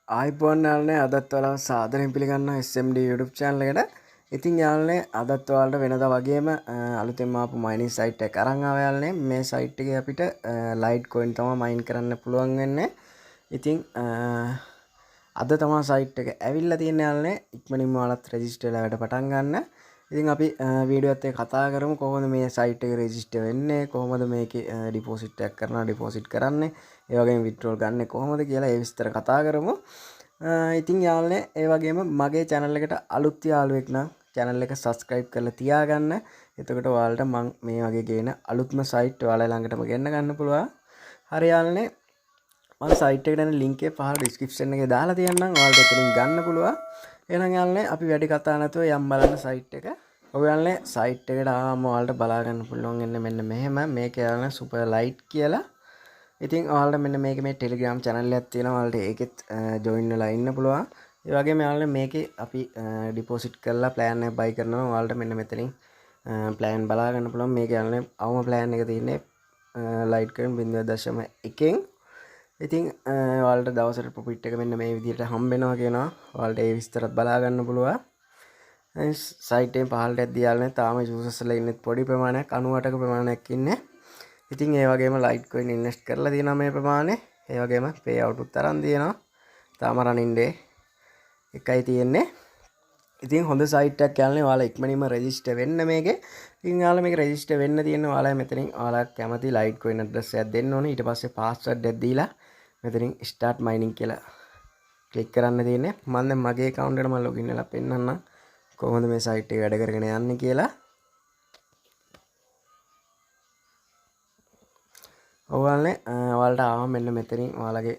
iPhone යාළුවනේ අදත් ඔයාලව සාදරයෙන් පිළිගන්නවා SMD YouTube channel එකට. ඉතින් යාළුවනේ අදත් ඔයාලට වෙනදා වගේම අලුතෙන් ආපු mining site එක අරන් ආවා යාළුවනේ. මේ site එකේ අපිට Lite coin තමයි mine කරන්න පුළුවන් වෙන්නේ. ඉතින් අද තමයි site එක ඇවිල්ලා තියෙන්නේ යාළුවනේ. ඉක්මනින්ම ඔයාලත් register වෙලා වැඩ පටන් ගන්න. ඉතින් අපි වීඩියෝ එකත් එක්ක කතා කරමු කොහොමද මේ site එක register වෙන්නේ, කොහොමද මේකේ deposit එකක් කරනවා deposit කරන්නේ, ඒ වගේම withdrawal ගන්න කොහොමද කියලා ඒ විස්තර කතා කරමු. ඉතින් යාළුවනේ ඒ වගේම මගේ channel එකට අලුත් යාළුවෙක් නම් channel එක subscribe කරලා තියාගන්න. එතකොට ඔයාලට මම මේ වගේ ගේන අලුත්ම site ඔයාලා ළඟටම ගෙන්න ගන්න පුළුවන්. හරි යාළුවනේ මම site එකට යන link එක පහළ description එකේ දාලා තියන්නම්. ඔයාලට එතනින් ගන්න පුළුවන්. එහෙනම් යාළුවනේ අපි වැඩි කතා නැතුව යම් බලන්න site එක. ඔය යාළුවනේ site එකට ආවම ඔයාලට බලා ගන්න පුළුවන් වෙන්නේ මෙන්න මෙහෙම. මේක යාළුවනේ super Lite කියලා. ඉතින් ඔයාලට මෙන්න මේකේ මේ Telegram channel එකක් තියෙනවා. ඔයාලට ඒකෙත් join වෙලා ඉන්න පුළුවන්. ඒ වගේම යාළුවනේ මේකේ අපි deposit කරලා plan එක buy කරනවා. ඔයාලට මෙන්න මෙතනින් plan බලා ගන්න පුළුවන්. මේක යාළුවනේ අවම plan එක තියෙන්නේ Lite coin 0.1න්. ඉතින් ඔයාලට දවසට profit එක මෙන්න මේ විදිහට හම්බ වෙනවා කියනවා. ඔයාලට ඒ විස්තරත් බලා ගන්න පුළුවන්. site එකෙන් පහළට ඇද්දී යාළුවනේ තාම users ලා ඉන්නේ පොඩි ප්‍රමාණයක් 98ක ප්‍රමාණයක් ඉන්නේ. ඉතින් ඒ වගේම Lite coin invest කරලා තියෙනවා මේ ප්‍රමාණය. ඒ වගේම payout උත් තරම් තියෙනවා. තාම running day එකයි තියෙන්නේ. ඉතින් හොඳ site එකක් යාළුවනේ ඔයාලා ඉක්මනින්ම register වෙන්න මේකේ. ඉතින් යාළුවා මේක register වෙන්න තියෙන්නේ ඔයාලා මෙතනින් ඔයාලා කැමති Lite coin address එකක් දෙන්න ඕනේ. ඊට පස්සේ password එකක් දීලා මෙතනින් start mining කියලා click කරන්න තියෙන්නේ. මම දැන් මගේ account එකට මම login වෙලා පෙන්නන්නම් කොහොමද මේ site එක වැඩ කරගෙන යන්නේ කියලා. ඔයාලට ආවම මෙන්න මෙතනින් ඔයාලගේ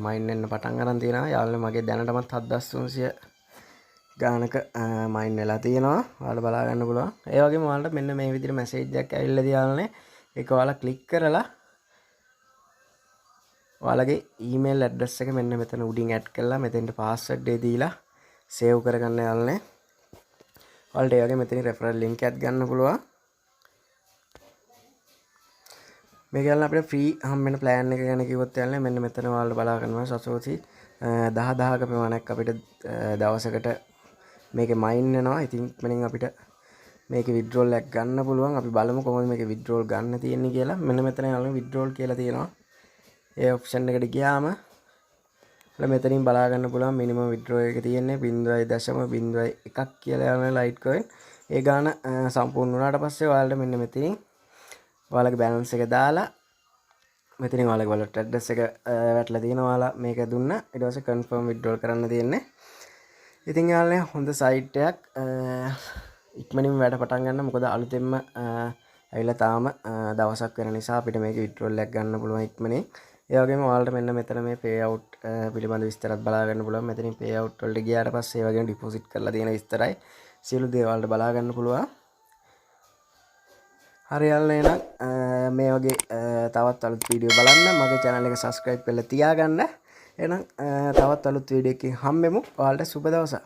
මයින් වෙන්න පටන් ගන්න තියෙනවා. යාළුවනේ මගේ දැනටමත් 7300 ගානක මයින් වෙලා තියෙනවා. ඔයාලට බලා ගන්න පුළුවන්. ඒ වගේම ඔයාලට මෙන්න මේ විදිහට මැසේජ් එකක් ඇවිල්ලා තියෙනවා. ඒක ඔයාලා ක්ලික් කරලා ඔයාලගේ ඊමේල් ඇඩ්‍රස් එක මෙන්න මෙතන උඩින් ඇඩ් කරලා මෙතෙන්ට පාස්වර්ඩ් එක දීලා සේව් කරගන්න යාළුවනේ. ඔයාලට ඒ වගේ මෙතනින් රෙෆරල් ලින්ක් එකක් ගන්න පුළුවන්. මේක යාළුවනේ අපිට ෆ්‍රී හම්බෙන plan එක ගැන කිව්වොත් යාළුවනේ මෙන්න මෙතන ඔයාලට බලා ගන්නවා සසෝසි 10000ක ප්‍රමාණයක් අපිට දවසකට මේකේ මයින් වෙනවා. ඉතින් මෙතනින් අපිට මේකේ withdrawal එකක් ගන්න පුළුවන්. අපි බලමු කොහොමද මේකේ withdrawal ගන්න තියෙන්නේ කියලා. මෙන්න මෙතන යාළුවනේ withdrawal කියලා තියෙනවා. ඒ option එකට ගියාම මෙතනින් බලා ගන්න පුළුවන් minimum withdraw එක තියෙන්නේ 0.01ක් කියලා යාළුවනේ Lite coin. ඒ ගාන සම්පූර්ණ වුණාට පස්සේ ඔයාලට මෙන්න මෙතනින් ඔයාලගේ balance එක දාලා මෙතනින් ඔයාලගේ wallet address එක වැටලා තියෙනවා. ඔයාලා මේක දුන්නා ඊට පස්සේ confirm withdrawal කරන්න තියෙන්නේ. ඉතින් යාළුවනේ හොඳ site එකක් ඉක්මනින්ම වැඩ පටන් ගන්න. මොකද අලුතෙන්ම ඇවිල්ලා තාම දවසක් වෙන නිසා අපිට මේක withdrawal එකක් ගන්න පුළුවන් ඉක්මනින්. ඒ වගේම ඔයාලට මෙන්න මෙතන මේ payout පිළිබඳ විස්තරත් බලා ගන්න පුළුවන්. මෙතනින් payout වලට ගියාට පස්සේ ඒ වගේම deposit කරලා තියෙන විස්තරයි සියලු දේ ඔයාලට බලා ගන්න පුළුවන්. හරි යාළුවනේ එහෙනම් මේ වගේ තවත් අලුත් වීඩියෝ බලන්න මගේ channel එක subscribe කරලා තියාගන්න. එහෙනම් තවත් අලුත් වීඩියෝ එකකින් හම්බෙමු. ඔයාලට සුබ දවසක්.